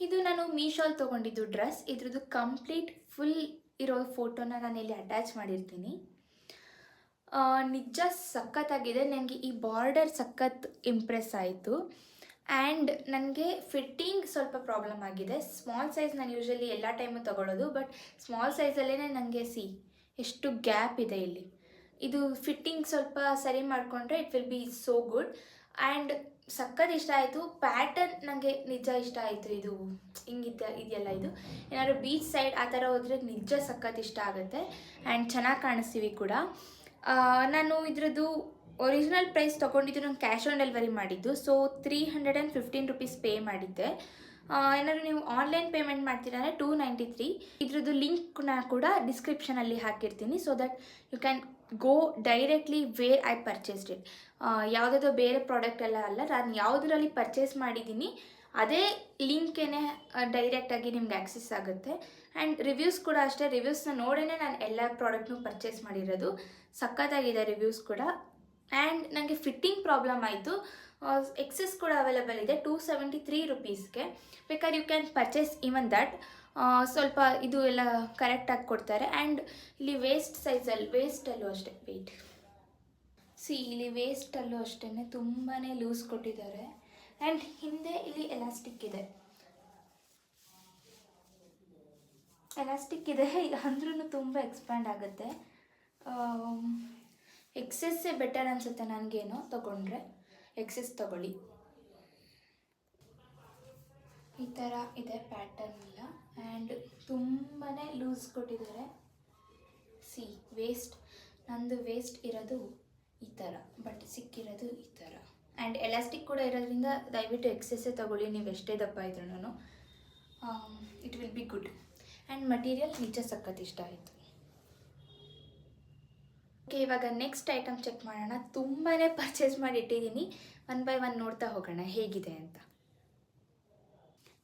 ಇದು ನಾನು ಮೀಶೋಲ್ಲಿ ತೊಗೊಂಡಿದ್ದು ಡ್ರೆಸ್. ಇದ್ರದ್ದು ಕಂಪ್ಲೀಟ್ ಫುಲ್ ಇರೋ ಫೋಟೋನ ನಾನು ಇಲ್ಲಿ ಅಟ್ಯಾಚ್ ಮಾಡಿರ್ತೀನಿ. ನಿಜ ಸಖತ್ತಾಗಿದೆ. ನನಗೆ ಈ ಬಾರ್ಡರ್ ಸಖತ್ ಇಂಪ್ರೆಸ್ ಆಯಿತು. ಆ್ಯಂಡ್ ನನಗೆ ಫಿಟ್ಟಿಂಗ್ ಸ್ವಲ್ಪ ಪ್ರಾಬ್ಲಮ್ ಆಗಿದೆ. ಸ್ಮಾಲ್ ಸೈಜ್ ನಾನು ಯೂಶ್ವಲಿ ಎಲ್ಲ ಟೈಮು ತೊಗೊಳ್ಳೋದು, ಬಟ್ ಸ್ಮಾಲ್ ಸೈಜಲ್ಲೇ ನನಗೆ ಎಷ್ಟು ಗ್ಯಾಪ್ ಇದೆ ಇಲ್ಲಿ. ಇದು ಫಿಟ್ಟಿಂಗ್ ಸ್ವಲ್ಪ ಸರಿ ಮಾಡಿಕೊಂಡ್ರೆ it will be so good. And ಸಖತ್ ಇಷ್ಟ ಆಯಿತು. ಪ್ಯಾಟರ್ನ್ ನನಗೆ ನಿಜ ಇಷ್ಟ ಆಯಿತು. ಇದು ಇದೆಯಲ್ಲ, ಇದು ಏನಾದ್ರು ಬೀಚ್ ಸೈಡ್ ಆ ಥರ ಹೋದರೆ ನಿಜ ಸಖತ್ ಇಷ್ಟ ಆಗುತ್ತೆ. ಆ್ಯಂಡ್ ಚೆನ್ನಾಗಿ ಕಾಣಿಸ್ತೀವಿ ಕೂಡ. ನಾನು ಇದ್ರದ್ದು ಒರಿಜಿನಲ್ ಪ್ರೈಸ್ ತೊಗೊಂಡಿದ್ದು ನಾನು ಕ್ಯಾಶ್ ಆನ್ ಡೆಲಿವರಿ ಮಾಡಿದ್ದು. ಸೊ 315 ರೂಪೀಸ್ ಪೇ ಮಾಡಿದ್ದೆ. ಏನಾದರೂ ನೀವು ಆನ್ಲೈನ್ ಪೇಮೆಂಟ್ ಮಾಡ್ತೀರಾ ಅಂದರೆ 293. ಇದ್ರದ್ದು ಲಿಂಕ್ನ ಕೂಡ ಡಿಸ್ಕ್ರಿಪ್ಷನಲ್ಲಿ ಹಾಕಿರ್ತೀನಿ, so that you can go directly where I purchased it. ಯಾವುದಾದ್ರೂ ಬೇರೆ ಪ್ರಾಡಕ್ಟ್ ಎಲ್ಲ ಅಲ್ಲ, ನಾನು ಯಾವುದರಲ್ಲಿ ಪರ್ಚೇಸ್ ಮಾಡಿದ್ದೀನಿ ಅದೇ ಲಿಂಕೇನೆ ಡೈರೆಕ್ಟಾಗಿ ನಿಮ್ಗೆ ಆ್ಯಕ್ಸೆಸ್ ಆಗುತ್ತೆ. ಆ್ಯಂಡ್ ರಿವ್ಯೂಸ್ ಕೂಡ ಅಷ್ಟೇ. ರಿವ್ಯೂಸ್ನ ನೋಡೇ ನಾನು ಎಲ್ಲ ಪ್ರಾಡಕ್ಟ್ನು ಪರ್ಚೇಸ್ ಮಾಡಿರೋದು. ಸಖತ್ತಾಗಿದೆ ರಿವ್ಯೂಸ್ ಕೂಡ. ಆ್ಯಂಡ್ ನನಗೆ ಫಿಟ್ಟಿಂಗ್ ಪ್ರಾಬ್ಲಮ್ ಆಯಿತು. ಎಕ್ಸೆಸ್ ಕೂಡ ಅವೈಲೇಬಲ್ ಇದೆ 273 ರೂಪೀಸ್ಗೆ. ಬೇಕಾದ್ರೆ you can purchase even that. ಸ್ವಲ್ಪ ಇದು ಎಲ್ಲ ಕರೆಕ್ಟಾಗಿ ಕೊಡ್ತಾರೆ. ಆ್ಯಂಡ್ ಇಲ್ಲಿ ವೇಸ್ಟಲ್ಲೂ ಅಷ್ಟೇ ಇಲ್ಲಿ ವೇಸ್ಟಲ್ಲೂ ಅಷ್ಟೇ ತುಂಬಾ ಲೂಸ್ ಕೊಟ್ಟಿದ್ದಾರೆ. ಆ್ಯಂಡ್ ಹಿಂದೆ ಇಲ್ಲಿ ಎಲಾಸ್ಟಿಕ್ ಇದೆ ಅಂದ್ರೂ ತುಂಬ ಎಕ್ಸ್ಪ್ಯಾಂಡ್ ಆಗುತ್ತೆ. ಎಕ್ಸೆಸ್ಸೇ ಬೆಟರ್ ಅನಿಸುತ್ತೆ ನನಗೇನೋ. ತೊಗೊಂಡ್ರೆ ಎಕ್ಸೆಸ್ ತೊಗೊಳ್ಳಿ. ಈ ಥರ ಇದೆ ಪ್ಯಾಟರ್ನ್ ಎಲ್ಲ. ಆ್ಯಂಡ್ ತುಂಬಾ ಲೂಸ್ ಕೊಟ್ಟಿದ್ದಾರೆ. ನಂದು ವೇಸ್ಟ್ ಇರೋದು ಈ ಥರ, ಬಟ್ ಸಿಕ್ಕಿರೋದು ಈ ಥರ. ಆ್ಯಂಡ್ ಎಲಾಸ್ಟಿಕ್ ಕೂಡ ಇರೋದ್ರಿಂದ ದಯವಿಟ್ಟು ಎಕ್ಸೆಸ್ಸೇ ತೊಗೊಳ್ಳಿ, ನೀವು ಎಷ್ಟೇ ದಪ್ಪ ಇದ್ರೂ. It will be good. And material ನಿಜ ಸಖತ್ ಇಷ್ಟ ಆಯಿತು. ಓಕೆ, ಇವಾಗ ನೆಕ್ಸ್ಟ್ ಐಟಮ್ ಚೆಕ್ ಮಾಡೋಣ. ತುಂಬಾ ಪರ್ಚೇಸ್ ಮಾಡಿ ಇಟ್ಟಿದ್ದೀನಿ. 1 by 1 ನೋಡ್ತಾ ಹೋಗೋಣ ಹೇಗಿದೆ ಅಂತ.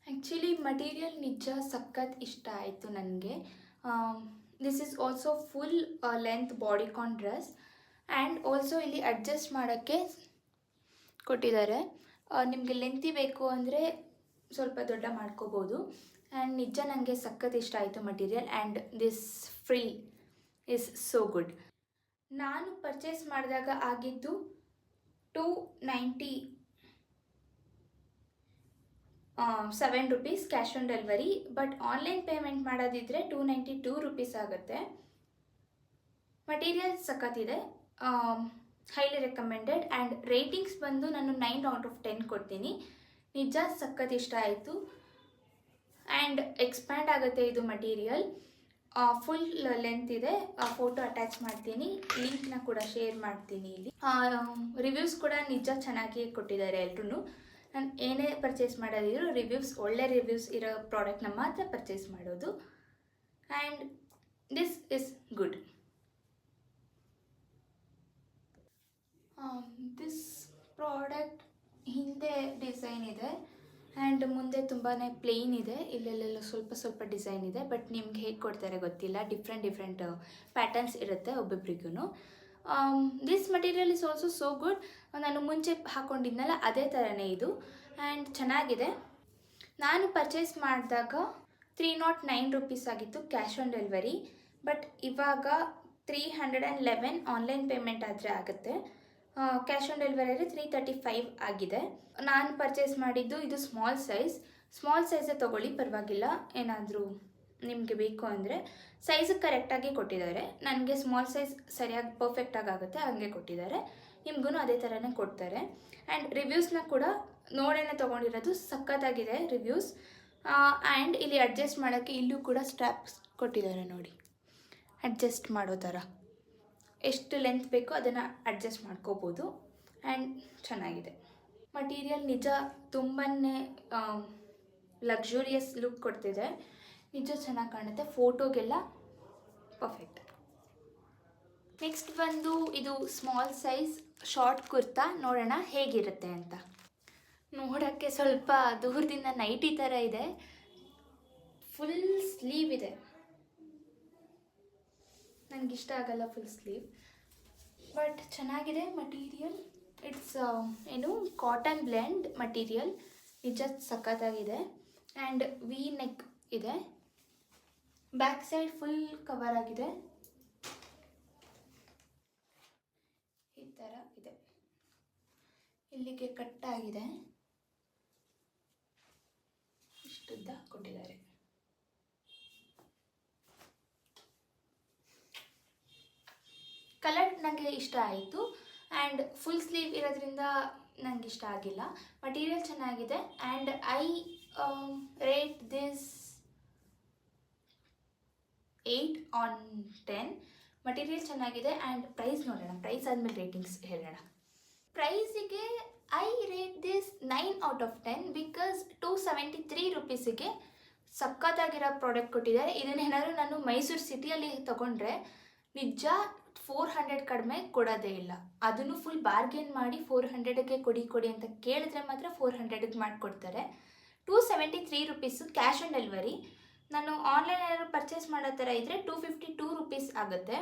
ಆ್ಯಕ್ಚುಲಿ ಮಟೀರಿಯಲ್ ನಿಜ ಸಖತ್ ಇಷ್ಟ ಆಯಿತು ನನಗೆ. This is also full length bodycon dress. And also ಇಲ್ಲಿ ಅಡ್ಜಸ್ಟ್ ಮಾಡೋಕ್ಕೆ ಕೊಟ್ಟಿದ್ದಾರೆ. ನಿಮಗೆ ಲೆಂತಿ ಬೇಕು ಅಂದರೆ ಸ್ವಲ್ಪ ದೊಡ್ಡ ಮಾಡ್ಕೋಬೋದು. ಆ್ಯಂಡ್ ನಿಜ ನನಗೆ ಸಖತ್ ಇಷ್ಟ ಆಯಿತು material. And this frill is so good. ನಾನು ಪರ್ಚೇಸ್ ಮಾಡಿದಾಗ ಆಗಿದ್ದು 297 rupees cash on delivery. But online payment ಮಾಡೋದಿದ್ರೆ 292 ರೂಪೀಸ್ ಆಗುತ್ತೆ. ಮಟೀರಿಯಲ್ ಸಖತ್ತಿದೆ, ಹೈಲಿ ರೆಕಮೆಂಡೆಡ್. ಆ್ಯಂಡ್ ರೇಟಿಂಗ್ಸ್ ಬಂದು ನಾನು 9 out of 10 ಕೊಡ್ತೀನಿ. ನಿಜ ಸಖತ್ ಇಷ್ಟ ಆಯಿತು. ಆ್ಯಂಡ್ ಎಕ್ಸ್ಪ್ಯಾಂಡ್ ಆಗುತ್ತೆ ಇದು ಮಟೀರಿಯಲ್. ಫುಲ್ ಲೆಂತ್ ಇದೆ. ಫೋಟೋ ಅಟ್ಯಾಚ್ ಮಾಡ್ತೀನಿ, ಲಿಂಕ್ನ ಕೂಡ ಶೇರ್ ಮಾಡ್ತೀನಿ ಇಲ್ಲಿ. ರಿವ್ಯೂಸ್ ಕೂಡ ನಿಜ ಚೆನ್ನಾಗಿ ಕೊಟ್ಟಿದ್ದಾರೆ ಎಲ್ರೂ. ನಾನು ಏನೇ ಪರ್ಚೇಸ್ ಮಾಡೋದಿದ್ರು ಒಳ್ಳೆ ರಿವ್ಯೂಸ್ ಇರೋ ಪ್ರಾಡಕ್ಟ್ನ ಮಾತ್ರ ಪರ್ಚೇಸ್ ಮಾಡೋದು. And this is good. This product ಹಿಂದೆ ಡಿಸೈನ್ ಇದೆ ಆ್ಯಂಡ್ ಮುಂದೆ ತುಂಬಾ ಪ್ಲೇನ್ ಇದೆ. ಇಲ್ಲೆಲ್ಲ ಸ್ವಲ್ಪ ಡಿಸೈನ್ ಇದೆ. ಬಟ್ ನಿಮ್ಗೆ ಹೇಗೆ ಕೊಡ್ತಾರೆ ಗೊತ್ತಿಲ್ಲ. ಡಿಫ್ರೆಂಟ್ ಪ್ಯಾಟರ್ನ್ಸ್ ಇರುತ್ತೆ ಒಬ್ಬೊಬ್ರಿಗೂ. This material is also so good. ನಾನು ಮುಂಚೆ ಹಾಕ್ಕೊಂಡಿದ್ನಲ್ಲ ಅದೇ ಥರನೇ ಇದು. ಆ್ಯಂಡ್ ಚೆನ್ನಾಗಿದೆ. ನಾನು ಪರ್ಚೇಸ್ ಮಾಡಿದಾಗ 309 ರೂಪೀಸ್ ಆಗಿತ್ತು ಕ್ಯಾಶ್ ಆನ್ ಡೆಲಿವರಿ. ಬಟ್ ಇವಾಗ 311 ಆನ್ಲೈನ್ ಪೇಮೆಂಟ್ ಆದರೆ ಆಗುತ್ತೆ. ಕ್ಯಾಶ್ ಆನ್ ಡೆಲಿವರಿಯಲ್ಲಿ 335 ಆಗಿದೆ. ನಾನು ಪರ್ಚೇಸ್ ಮಾಡಿದ್ದು ಇದು ಸ್ಮಾಲ್ ಸೈಜೇ ತೊಗೊಳ್ಳಿ, ಪರವಾಗಿಲ್ಲ. ಏನಾದರೂ ನಿಮಗೆ ಬೇಕು ಅಂದರೆ ಸೈಜ್ ಕರೆಕ್ಟಾಗಿ ಕೊಟ್ಟಿದ್ದಾರೆ. ನನಗೆ ಸ್ಮಾಲ್ ಸೈಜ್ ಸರಿಯಾಗಿ ಪರ್ಫೆಕ್ಟಾಗಿ ಆಗುತ್ತೆ ಹಾಗೆ ಕೊಟ್ಟಿದ್ದಾರೆ. ನಿಮಗೂ ಅದೇ ಥರನೇ ಕೊಡ್ತಾರೆ. ಆ್ಯಂಡ್ ರಿವ್ಯೂಸ್ನ ಕೂಡ ನೋಡೇನೆ ತೊಗೊಂಡಿರೋದು. ಸಖತ್ತಾಗಿದೆ ರಿವ್ಯೂಸ್. ಆ್ಯಂಡ್ ಇಲ್ಲಿ ಅಡ್ಜಸ್ಟ್ ಮಾಡೋಕ್ಕೆ ಇಲ್ಲೂ ಕೂಡ ಸ್ಟ್ರಾಪ್ಸ್ ಕೊಟ್ಟಿದ್ದಾರೆ ನೋಡಿ, ಅಡ್ಜಸ್ಟ್ ಮಾಡೋ ಥರ. ಎಷ್ಟು ಲೆಂತ್ ಬೇಕೋ ಅದನ್ನು ಅಡ್ಜಸ್ಟ್ ಮಾಡ್ಕೋಬೋದು. ಆ್ಯಂಡ್ ಚೆನ್ನಾಗಿದೆ ಮಟೀರಿಯಲ್. ನಿಜ ತುಂಬಾ ಲಕ್ಸುರಿಯಸ್ ಲುಕ್ ಕೊಡ್ತಿದೆ. ನಿಜ ಚೆನ್ನಾಗಿ ಕಾಣುತ್ತೆ, ಫೋಟೋಗೆಲ್ಲ ಪರ್ಫೆಕ್ಟ್. ನೆಕ್ಸ್ಟ್ ಬಂದು ಇದು ಸ್ಮಾಲ್ ಸೈಜ್ ಶಾರ್ಟ್ ಕುರ್ತಾ. ನೋಡೋಣ ಹೇಗಿರುತ್ತೆ ಅಂತ. ನೋಡೋಕ್ಕೆ ಸ್ವಲ್ಪ ದೂರದಿಂದ ನೈಟಿ ಥರ ಇದೆ. ಫುಲ್ ಸ್ಲೀವ್ ಇದೆ. ನನಗಿಷ್ಟ ಆಗಲ್ಲ ಫುಲ್ ಸ್ಲೀವ್, ಬಟ್ ಚೆನ್ನಾಗಿದೆ material. It's cotton blend material. ನಿಜ ಸಖತ್ತಾಗಿದೆ. ಆ್ಯಂಡ್ ವಿ ನೆಕ್ ಇದೆ. ಬ್ಯಾಕ್ ಸೈಡ್ ಫುಲ್ ಕವರ್ ಆಗಿದೆ. ಈ ಥರ ಇದೆ, ಇಲ್ಲಿಗೆ ಕಟ್ಟಾಗಿದೆ, ಇಷ್ಟುದ್ದ ಕೊಟ್ಟಿದ್ದಾರೆ. ಕಲರ್ ನನಗೆ ಇಷ್ಟ ಆಯಿತು. ಆ್ಯಂಡ್ ಫುಲ್ ಸ್ಲೀವ್ ಇರೋದ್ರಿಂದ ನನಗೆ ಇಷ್ಟ ಆಗಿಲ್ಲ. ಮಟೀರಿಯಲ್ ಚೆನ್ನಾಗಿದೆ and I rate this 8/10. Material ಚೆನ್ನಾಗಿದೆ. ಆ್ಯಂಡ್ ಪ್ರೈಸ್ ನೋಡೋಣ, ಪ್ರೈಸ್ ಆದಮೇಲೆ ರೇಟಿಂಗ್ಸ್ ಹೇಳೋಣ. ಪ್ರೈಸಿಗೆ ಐ ರೇಟ್ ದಿಸ್ 9/10 ಬಿಕಾಸ್ 273 ರುಪೀಸಿಗೆ ಸಖತ್ತಾಗಿರೋ ಪ್ರಾಡಕ್ಟ್ ಕೊಟ್ಟಿದ್ದಾರೆ. ಇದನ್ನೇನಾದರೂ ನಾನು ಮೈಸೂರು ಸಿಟಿಯಲ್ಲಿ ತೊಗೊಂಡ್ರೆ ನಿಜ 400 ಕಡಿಮೆ ಕೊಡೋದೇ ಇಲ್ಲ. ಅದನ್ನು ಫುಲ್ ಬಾರ್ಗೇನ್ ಮಾಡಿ 400ಗೆ ಕೊಡಿ ಅಂತ ಕೇಳಿದ್ರೆ ಮಾತ್ರ 400ಗೆ ಮಾಡಿಕೊಡ್ತಾರೆ. 273 ರುಪೀಸು ಕ್ಯಾಶ್ ಆನ್ ಡೆಲಿವರಿ. ನಾನು ಆನ್ಲೈನ್ ಏನಾದರೂ ಪರ್ಚೇಸ್ ಮಾಡೋ ಥರ ಇದ್ದರೆ 252 ರುಪೀಸ್ ಆಗುತ್ತೆ.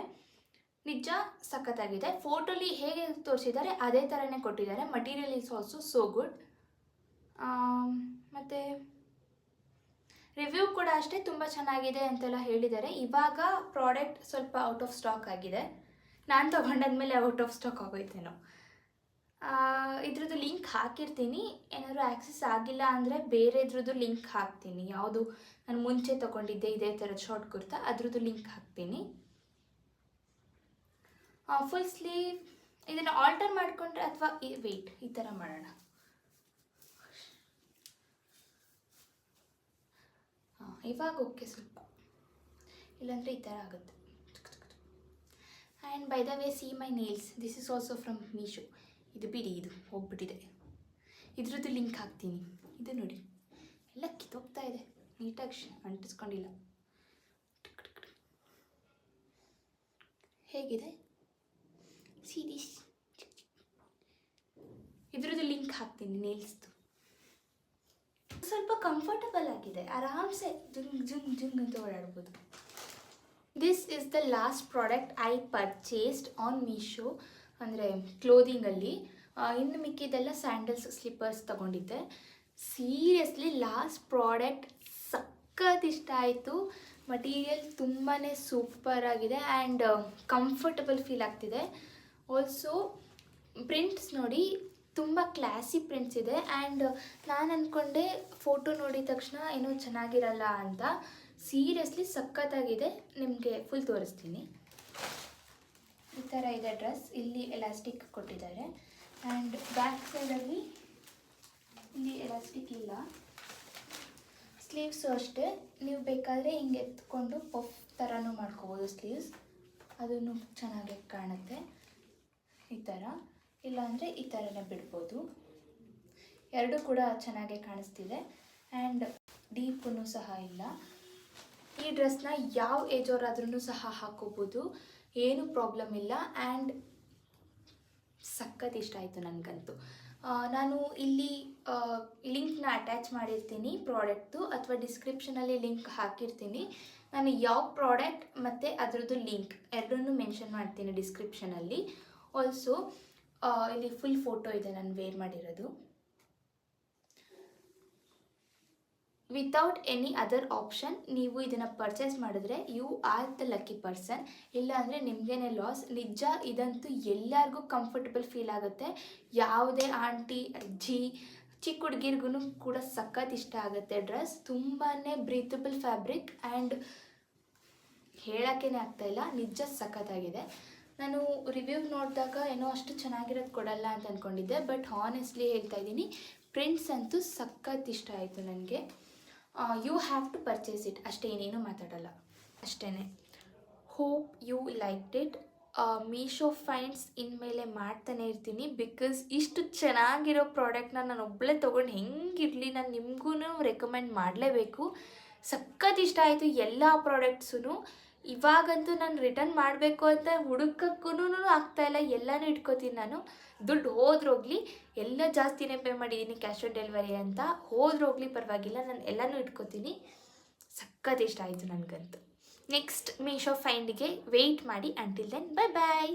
ನಿಜ ಸಖತ್ತಾಗಿದೆ. ಫೋಟೋಲಿ ಹೇಗೆ ತೋರಿಸಿದ್ದಾರೆ ಅದೇ ಥರನೇ ಕೊಟ್ಟಿದ್ದಾರೆ. Material is also so good. ಮತ್ತು ರಿವ್ಯೂ ಕೂಡ ಅಷ್ಟೇ ತುಂಬ ಚೆನ್ನಾಗಿದೆ ಅಂತೆಲ್ಲ ಹೇಳಿದ್ದಾರೆ. ಇವಾಗ ಪ್ರಾಡಕ್ಟ್ ಸ್ವಲ್ಪ ಔಟ್ ಆಫ್ ಸ್ಟಾಕ್ ಆಗಿದೆ. ನಾನು ತೊಗೊಂಡಾದ್ಮೇಲೆ ಔಟ್ ಆಫ್ ಸ್ಟಾಕ್ ಆಗೋಯ್ತೇನೋ. ಇದ್ರದ್ದು ಲಿಂಕ್ ಹಾಕಿರ್ತೀನಿ. ಏನಾದರೂ ಆ್ಯಕ್ಸೆಸ್ ಆಗಿಲ್ಲ ಅಂದರೆ ಬೇರೆದ್ರದ್ದು ಲಿಂಕ್ ಹಾಕ್ತೀನಿ. ಯಾವುದು ನಾನು ಮುಂಚೆ ತೊಗೊಂಡಿದ್ದೆ ಇದೇ ಥರದ ಶಾರ್ಟ್ ಕುರ್ತಾ, ಅದ್ರದ್ದು ಲಿಂಕ್ ಹಾಕ್ತೀನಿ. ಫುಲ್ ಸ್ಲೀವ್ ಇದನ್ನು ಆಲ್ಟರ್ ಮಾಡಿಕೊಂಡ್ರೆ ಅಥವಾ ವೆಯ್ಟ್ ಈ ಥರ ಮಾಡೋಣ. ಇವಾಗ ಓಕೆ ಸ್ವಲ್ಪ, ಇಲ್ಲಾಂದರೆ ಈ ಥರ ಆಗುತ್ತೆ. And by the way see my nails, this is also from Meesho. ಇದು ಬಿಡಿ, ಇದು ಹೋಗ್ಬಿಟ್ಟಿದೆ. ಇದ್ರದ್ದು ಲಿಂಕ್ ಹಾಕ್ತೀನಿ. ಇದು ನೋಡಿ ಎಲ್ಲ ಕಿತ್ತೋಗ್ತಾ ಇದೆ, ನೀಟಾಗಿ ಅಂಟಿಸ್ಕೊಂಡಿಲ್ಲ. ಹೇಗಿದೆ ಸೀರೀಸ್, ಇದ್ರದ್ದು ಲಿಂಕ್ ಹಾಕ್ತೀನಿ ನೇಲ್ಸ್ದು. ಸ್ವಲ್ಪ ಕಂಫರ್ಟಬಲ್ ಆಗಿದೆ, ಆರಾಮ್ಸೆ ಜುಂಗ್ ಅಂತ ಓಡಾಡ್ಬೋದು. This is the last product I purchased on Meesho, ಅಂದರೆ ಕ್ಲೋದಿಂಗಲ್ಲಿ. ಇನ್ನು ಮಿಕ್ಕಿದೆಲ್ಲ ಸ್ಯಾಂಡಲ್ಸ್, ಸ್ಲಿಪ್ಪರ್ಸ್ ತೊಗೊಂಡಿದ್ದೆ. ಸೀರಿಯಸ್ಲಿ ಲಾಸ್ಟ್ ಪ್ರಾಡಕ್ಟ್ ಸಖತ್ ಇಷ್ಟ ಆಯಿತು. ಮಟೀರಿಯಲ್ ತುಂಬಾ ಸೂಪರ್ ಆಗಿದೆ ಆ್ಯಂಡ್ ಕಂಫರ್ಟಬಲ್ ಫೀಲ್ ಆಗ್ತಿದೆ. ಆಲ್ಸೋ ಪ್ರಿಂಟ್ಸ್ ನೋಡಿ, ತುಂಬ ಕ್ಲಾಸಿ ಪ್ರಿಂಟ್ಸ್ ಇದೆ. ಆ್ಯಂಡ್ ನಾನು ಅಂದ್ಕೊಂಡೆ ಫೋಟೋ ನೋಡಿದ ತಕ್ಷಣ ಏನೋ ಚೆನ್ನಾಗಿರಲ್ಲ ಅಂತ. ಸೀರಿಯಸ್ಲಿ ಸಖತ್ತಾಗಿದೆ. ನಿಮಗೆ ಫುಲ್ ತೋರಿಸ್ತೀನಿ. ಈ ಥರ ಇದೆ ಡ್ರೆಸ್. ಇಲ್ಲಿ ಎಲಾಸ್ಟಿಕ್ ಕೊಟ್ಟಿದ್ದಾರೆ ಆ್ಯಂಡ್ ಬ್ಯಾಕ್ ಸೈಡಲ್ಲಿ ಇಲ್ಲಿ ಎಲಾಸ್ಟಿಕ್ ಇಲ್ಲ. ಸ್ಲೀವ್ಸು ಅಷ್ಟೇ, ನೀವು ಬೇಕಾದರೆ ಹಿಂಗೆ ಎತ್ಕೊಂಡು ಪಫ್ ಥರನೂ ಮಾಡ್ಕೋಬೋದು ಸ್ಲೀವ್ಸ್, ಅದನ್ನು ಚೆನ್ನಾಗಿ ಕಾಣುತ್ತೆ. ಈ ಥರ, ಇಲ್ಲಾಂದರೆ ಈ ಥರನೇ ಬಿಡ್ಬೋದು. ಎರಡೂ ಕೂಡ ಚೆನ್ನಾಗೇ ಕಾಣಿಸ್ತಿದೆ ಆ್ಯಂಡ್ ಡೀಪೂ ಸಹ ಇಲ್ಲ. ಈ ಡ್ರೆಸ್ನ ಯಾವ ಏಜವರಾದ್ರೂ ಸಹ ಹಾಕೋಬೋದು, ಏನೂ ಪ್ರಾಬ್ಲಮ್ ಇಲ್ಲ. ಆ್ಯಂಡ್ ಸಖತ್ ಇಷ್ಟ ಆಯಿತು ನನಗಂತೂ. ನಾನು ಇಲ್ಲಿ ಲಿಂಕ್ನ ಅಟ್ಯಾಚ್ ಮಾಡಿರ್ತೀನಿ ಪ್ರಾಡಕ್ಟ್ದು, ಅಥವಾ ಡಿಸ್ಕ್ರಿಪ್ಷನಲ್ಲಿ ಲಿಂಕ್ ಹಾಕಿರ್ತೀನಿ. ನಾನು ಯಾವ ಪ್ರಾಡಕ್ಟ್ ಮತ್ತು ಅದರದ್ದು ಲಿಂಕ್ ಎರಡನ್ನೂ ಮೆನ್ಷನ್ ಮಾಡ್ತೀನಿ ಡಿಸ್ಕ್ರಿಪ್ಷನಲ್ಲಿ. ಆಲ್ಸೋ ಇಲ್ಲಿ ಫುಲ್ ಫೋಟೋ ಇದೆ ನಾನು ವೇರ್ ಮಾಡಿರೋದು. ವಿತೌಟ್ ಎನಿ ಅದರ್ ಆಪ್ಷನ್ ನೀವು ಇದನ್ನು ಪರ್ಚೇಸ್ ಮಾಡಿದ್ರೆ you are the lucky person. ಇಲ್ಲಾಂದರೆ ನಿಮಗೇನೆ ಲಾಸ್. ನಿಜ ಇದಂತೂ ಎಲ್ಲರಿಗೂ ಕಂಫರ್ಟಬಲ್ ಫೀಲ್ ಆಗುತ್ತೆ. ಯಾವುದೇ ಆಂಟಿ, ಅಜ್ಜಿ, ಚಿಕ್ಕ ಹುಡುಗಿರ್ಗೂ ಕೂಡ ಸಖತ್ ಇಷ್ಟ ಆಗುತ್ತೆ ಡ್ರೆಸ್. ತುಂಬಾ ಬ್ರೀತಬಲ್ ಫ್ಯಾಬ್ರಿಕ್ ಆ್ಯಂಡ್ ಹೇಳೋಕ್ಕೇ ಆಗ್ತಾಯಿಲ್ಲ, ನಿಜ ಸಖತ್ತಾಗಿದೆ. ನಾನು ರಿವ್ಯೂ ನೋಡಿದಾಗ ಏನೋ ಅಷ್ಟು ಚೆನ್ನಾಗಿರೋದು ಕೊಡಲ್ಲ ಅಂತ ಅಂದ್ಕೊಂಡಿದ್ದೆ, ಬಟ್ ಹಾನೆಸ್ಟ್ಲಿ ಹೇಳ್ತಾ ಇದ್ದೀನಿ, ಪ್ರಿಂಟ್ಸ್ ಅಂತೂ ಸಖತ್ ಇಷ್ಟ ಆಯಿತು ನನಗೆ. You have to purchase it, ಅಷ್ಟೇ, ಏನೇನು ಮಾತಾಡಲ್ಲ, ಅಷ್ಟೇ. Hope you liked it. Meesho finds ಇನ್ಮೇಲೆ ಮಾಡ್ತಾನೆ ಇರ್ತೀನಿ, ಬಿಕಾಸ್ ಇಷ್ಟು ಚೆನ್ನಾಗಿರೋ ಪ್ರಾಡಕ್ಟ್ನ ನಾನು ಒಬ್ಬಳೇ ತೊಗೊಂಡು ಹೆಂಗಿರಲಿ, ನಾನು ನಿಮಗೂ ರೆಕಮೆಂಡ್ ಮಾಡಲೇಬೇಕು. ಸಖತ್ ಇಷ್ಟ ಆಯಿತು ಎಲ್ಲ ಪ್ರಾಡಕ್ಟ್ಸೂ. ಇವಾಗಂತೂ ನಾನು ರಿಟರ್ನ್ ಮಾಡಬೇಕು ಅಂತ ಹುಡುಕಕ್ಕೂ ಆಗ್ತಾಯಿಲ್ಲ, ಎಲ್ಲನೂ ಇಟ್ಕೋತೀನಿ ನಾನು. ದುಡ್ಡು ಹೋದ್ರೋಗ್ಲಿ, ಎಲ್ಲ ಜಾಸ್ತಿನೇ ಪೇ ಮಾಡಿದ್ದೀನಿ ಕ್ಯಾಶ್ ಆನ್ ಡೆಲಿವರಿ ಅಂತ, ಹೋದ್ರೋಗ್ಲಿ ಪರವಾಗಿಲ್ಲ, ನಾನು ಎಲ್ಲನೂ ಇಟ್ಕೋತೀನಿ. ಸಖತ್ ಇಷ್ಟ ಆಯಿತು ನನಗಂತೂ. ನೆಕ್ಸ್ಟ್ ಮೀಶೋ ಫೈಂಡಿಗೆ ವೆಯ್ಟ್ ಮಾಡಿ. ಅಂಟಿಲ್ ದೆನ್, ಬೈ ಬಾಯ್.